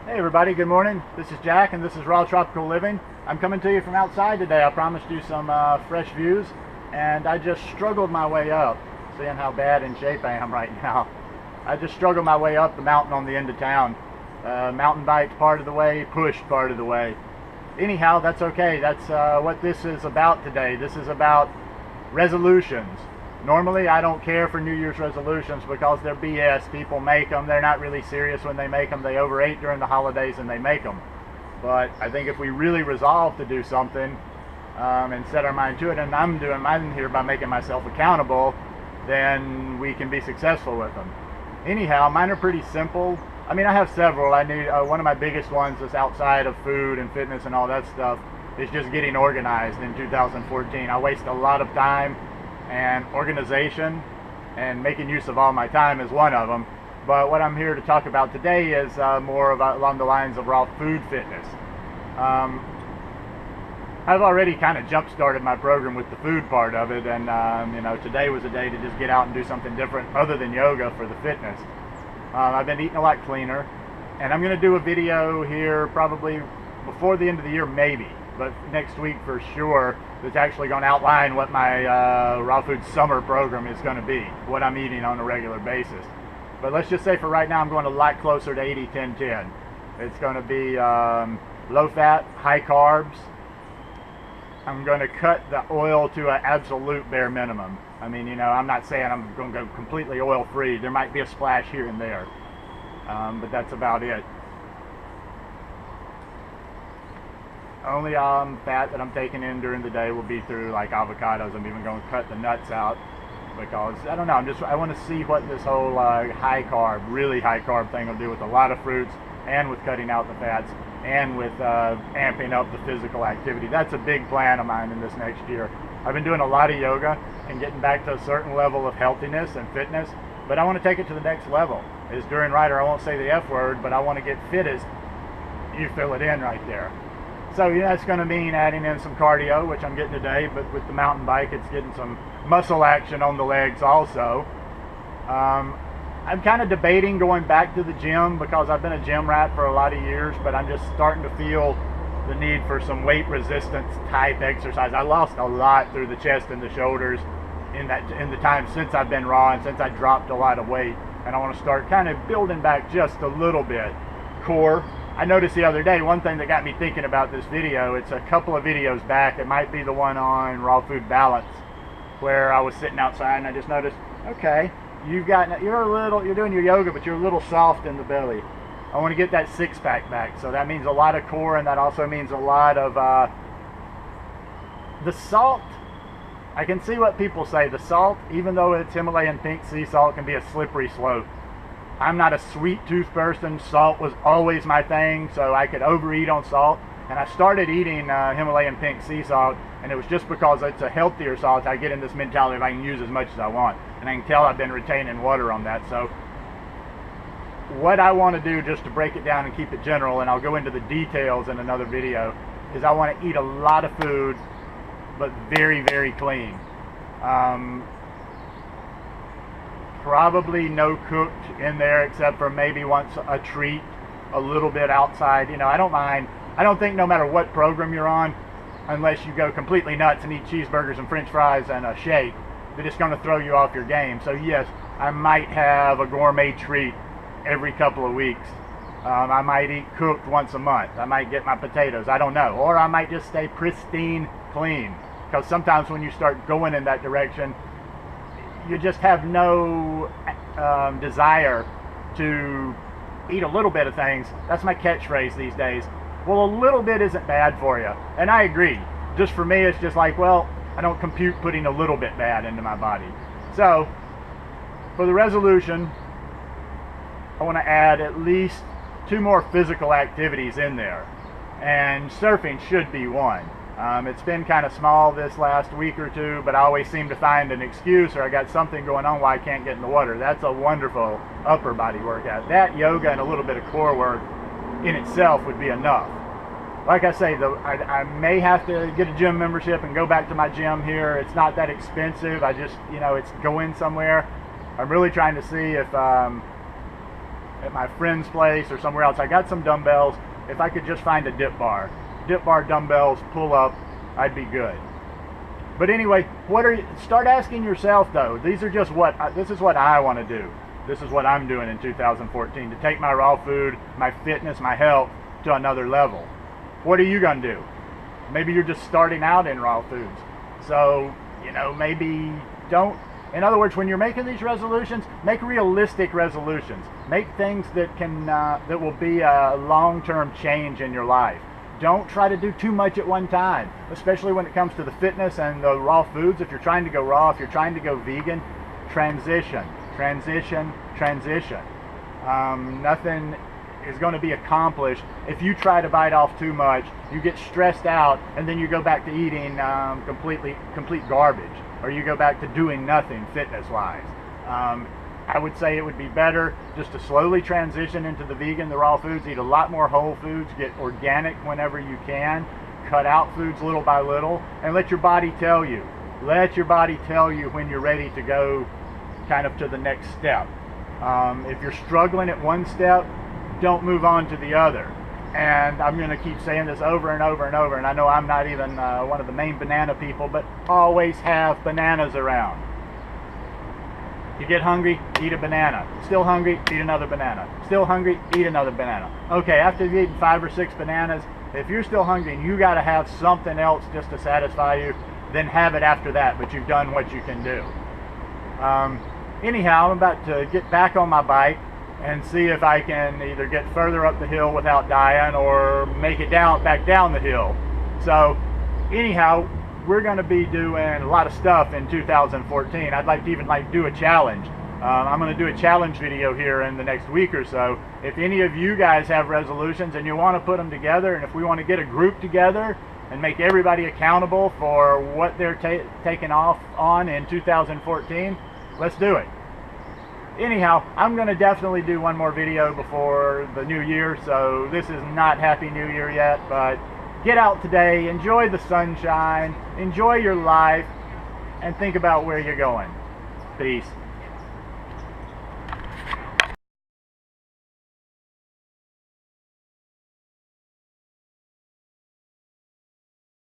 Hey everybody, good morning. This is Jack and this is Raw Tropical Living. I'm coming to you from outside today. I promised you some fresh views, and I just struggled my way up, seeing how bad in shape I am right now. I just struggled my way up the mountain on the end of town. Mountain biked part of the way, pushed part of the way. Anyhow, that's okay. That's what this is about today. This is about resolutions. Normally, I don't care for New Year's resolutions because they're BS. People make them. They're not really serious when they make them. They overate during the holidays and they make them. But I think if we really resolve to do something and set our mind to it, and I'm doing mine here by making myself accountable, then we can be successful with them. Anyhow, mine are pretty simple. I mean, I have several. I need one of my biggest ones is outside of food and fitness and all that stuff is just getting organized in 2014. I waste a lot of time, and organization and making use of all my time is one of them. But what I'm here to talk about today is more about along the lines of raw food fitness. I've already kind of jump-started my program with the food part of it, and you know, today was a day to just get out and do something different other than yoga for the fitness. I've been eating a lot cleaner, and I'm going to do a video here probably before the end of the year, maybe, but next week for sure, that's actually going to outline what my raw food summer program is going to be, what I'm eating on a regular basis. But let's just say for right now I'm going a lot closer to 80-10-10. It's going to be low fat, high carbs. I'm going to cut the oil to an absolute bare minimum. I mean, you know, I'm not saying I'm going to go completely oil free. There might be a splash here and there, but that's about it. Only fat that I'm taking in during the day will be through like avocados. I'm even going to cut the nuts out because I don't know. I want to see what this whole high carb, really high carb thing will do with a lot of fruits and with cutting out the fats and with amping up the physical activity. That's a big plan of mine in this next year. I've been doing a lot of yoga and getting back to a certain level of healthiness and fitness, but I want to take it to the next level. As Duran Rider, I won't say the F word, but I want to get fit as you fill it in right there. So yeah, that's going to mean adding in some cardio, which I'm getting today, but with the mountain bike, it's getting some muscle action on the legs also. I'm kind of debating going back to the gym because I've been a gym rat for a lot of years, but I'm just starting to feel the need for some weight resistance type exercise. I lost a lot through the chest and the shoulders in the time since I've been raw and since I dropped a lot of weight, and I want to start kind of building back just a little bit. Core. I noticed the other day, one thing that got me thinking about this video, it's a couple of videos back, it might be the one on raw food balance, where I was sitting outside and I just noticed, okay, you're doing your yoga, but you're a little soft in the belly. I want to get that six-pack back, so that means a lot of core, and that also means a lot of the salt. I can see what people say, the salt, even though it's Himalayan pink sea salt, can be a slippery slope. I'm not a sweet tooth person. Salt was always my thing, so I could overeat on salt. And I started eating Himalayan pink sea salt, and it was just because it's a healthier salt. I get in this mentality of I can use as much as I want. And I can tell I've been retaining water on that. So what I want to do, just to break it down and keep it general, and I'll go into the details in another video, is I want to eat a lot of food, but very, very clean. Probably no cooked in there except for maybe once a treat, a little bit outside. You know, I don't mind. I don't think no matter what program you're on, unless you go completely nuts and eat cheeseburgers and french fries and a shake, they're just going to throw you off your game. So yes, I might have a gourmet treat every couple of weeks. I might eat cooked once a month. I might get my potatoes. I don't know. Or I might just stay pristine clean. Because sometimes when you start going in that direction, you just have no desire to eat a little bit of things. That's my catchphrase these days. Well, a little bit isn't bad for you. And I agree. Just for me, it's just like, well, I don't compute putting a little bit bad into my body. So, for the resolution, I want to add at least 2 more physical activities in there. And surfing should be one. It's been kind of small this last week or two, but I always seem to find an excuse or I got something going on why I can't get in the water. That's a wonderful upper body workout. That, yoga, and a little bit of core work in itself would be enough. Like I say, I may have to get a gym membership and go back to my gym here. It's not that expensive. I just, you know, it's going somewhere. I'm really trying to see if at my friend's place or somewhere else. I got some dumbbells. If I could just find a dip bar, dumbbells, pull up, I'd be good. But anyway, start asking yourself though. This is what I want to do. This is what I'm doing in 2014 to take my raw food, my fitness, my health to another level. What are you going to do? Maybe you're just starting out in raw foods. So, maybe don't. In other words, when you're making these resolutions, make realistic resolutions. Make things that will be a long-term change in your life. Don't try to do too much at one time, especially when it comes to the fitness and the raw foods. If you're trying to go raw, if you're trying to go vegan, transition. Nothing is going to be accomplished if you try to bite off too much. You get stressed out, and then you go back to eating complete garbage, or you go back to doing nothing fitness-wise. I would say it would be better just to slowly transition into the vegan, the raw foods, eat a lot more whole foods, get organic whenever you can, cut out foods little by little, and let your body tell you. Let your body tell you when you're ready to go kind of to the next step. If you're struggling at one step, don't move on to the other. And I'm going to keep saying this over and over and over, and I know I'm not even one of the main banana people, but always have bananas around. You get hungry, eat a banana. Still hungry, eat another banana. Still hungry, eat another banana. Okay, after you've eaten 5 or 6 bananas, if you're still hungry and you got to have something else just to satisfy you, then have it after that, but you've done what you can do. Anyhow, I'm about to get back on my bike and see if I can either get further up the hill without dying or make it back down the hill. So anyhow, we're going to be doing a lot of stuff in 2014. I'd like to even do a challenge. I'm going to do a challenge video here in the next week or so. If any of you guys have resolutions and you want to put them together, and if we want to get a group together and make everybody accountable for what they're taking off on in 2014, let's do it. Anyhow, I'm going to definitely do one more video before the new year, so this is not Happy New Year yet, but get out today, enjoy the sunshine, enjoy your life, and think about where you're going. Peace.